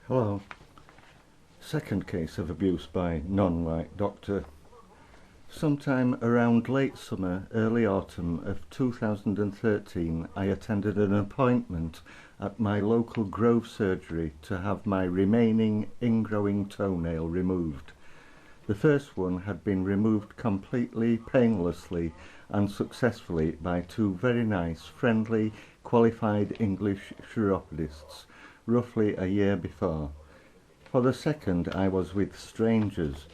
Hello. Second case of abuse by non-white doctor. Sometime around late summer, early autumn of 2013, I attended an appointment at my local Grove surgery to have my remaining ingrowing toenail removed. The first one had been removed completely, painlessly and successfully by two very nice, friendly, qualified English chiropodists roughly a year before. For the second, I was with strangers,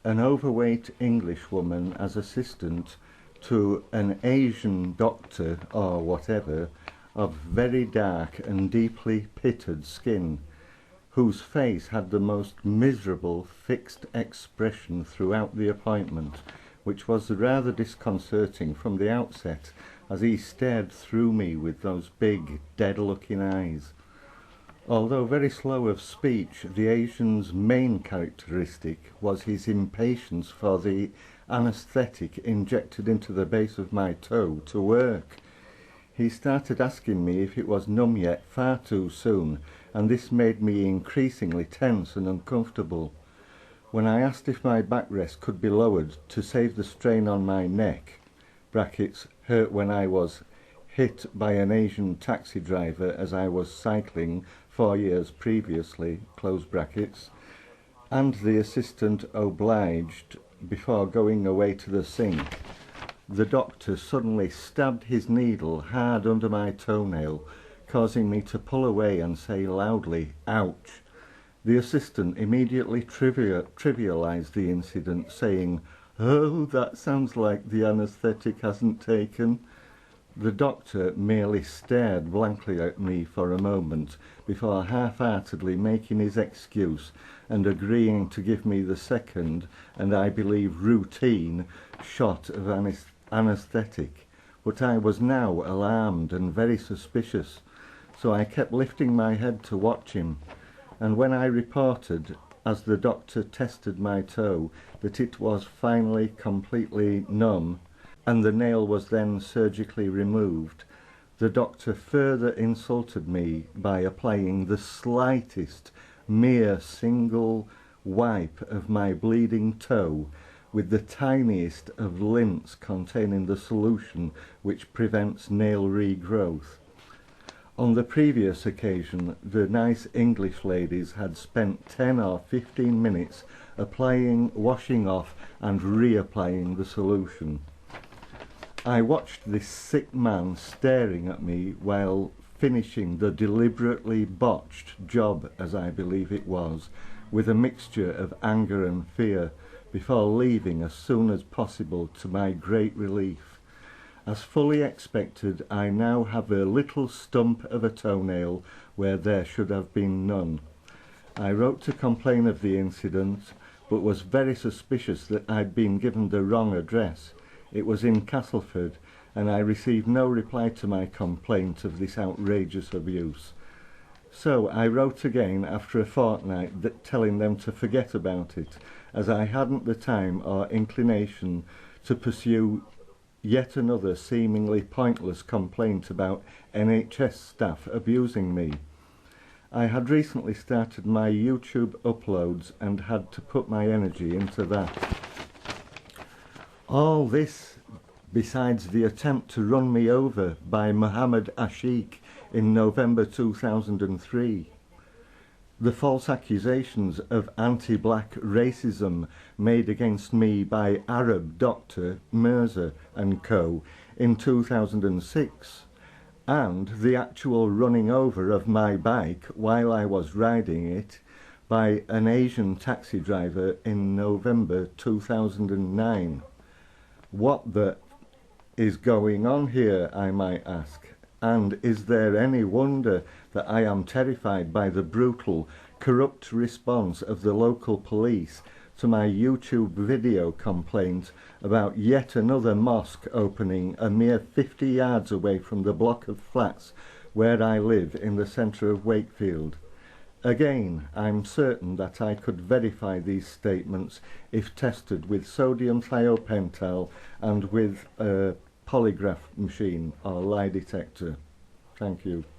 an overweight Englishwoman as assistant to an Asian doctor or whatever of very dark and deeply pitted skin, whose face had the most miserable fixed expression throughout the appointment, which was rather disconcerting from the outset as he stared through me with those big, dead-looking eyes. Although very slow of speech, the Asian's main characteristic was his impatience for the anaesthetic injected into the base of my toe to work. He started asking me if it was numb yet far too soon, and this made me increasingly tense and uncomfortable. When I asked if my backrest could be lowered to save the strain on my neck (brackets hurt when I was hit by an Asian taxi driver as I was cycling 4 years previously, close brackets, and the assistant obliged before going away to the sink, the doctor suddenly stabbed his needle hard under my toenail, causing me to pull away and say loudly, "Ouch!" The assistant immediately trivialized the incident, saying, "Oh, that sounds like the anaesthetic hasn't taken." The doctor merely stared blankly at me for a moment before half-heartedly making his excuse and agreeing to give me the second, and I believe routine, shot of anaesthetic. But I was now alarmed and very suspicious, so I kept lifting my head to watch him, and when I reported, as the doctor tested my toe, that it was finally completely numb, and the nail was then surgically removed, the doctor further insulted me by applying the slightest, mere single wipe of my bleeding toe with the tiniest of lint containing the solution which prevents nail regrowth. On the previous occasion, the nice English ladies had spent 10 or 15 minutes applying, washing off and reapplying the solution. I watched this sick man staring at me while finishing the deliberately botched job, as I believe it was, with a mixture of anger and fear, before leaving as soon as possible, to my great relief. As fully expected, I now have a little stump of a toenail where there should have been none. I wrote to complain of the incident, but was very suspicious that I'd been given the wrong address. It was in Castleford, and I received no reply to my complaint of this outrageous abuse. So I wrote again after a fortnight telling them to forget about it, as I hadn't the time or inclination to pursue yet another seemingly pointless complaint about NHS staff abusing me. I had recently started my YouTube uploads and had to put my energy into that. All this, besides the attempt to run me over by Mohammed Ashik in November 2003, the false accusations of anti-black racism made against me by Arab doctor Mirza and co. in 2006, and the actual running over of my bike while I was riding it by an Asian taxi driver in November 2009. What the is going on here, I might ask, and is there any wonder that I am terrified by the brutal, corrupt response of the local police to my YouTube video complaint about yet another mosque opening a mere 50 yards away from the block of flats where I live in the centre of Wakefield? Again, I'm certain that I could verify these statements if tested with sodium thiopental and with a polygraph machine or lie detector. Thank you.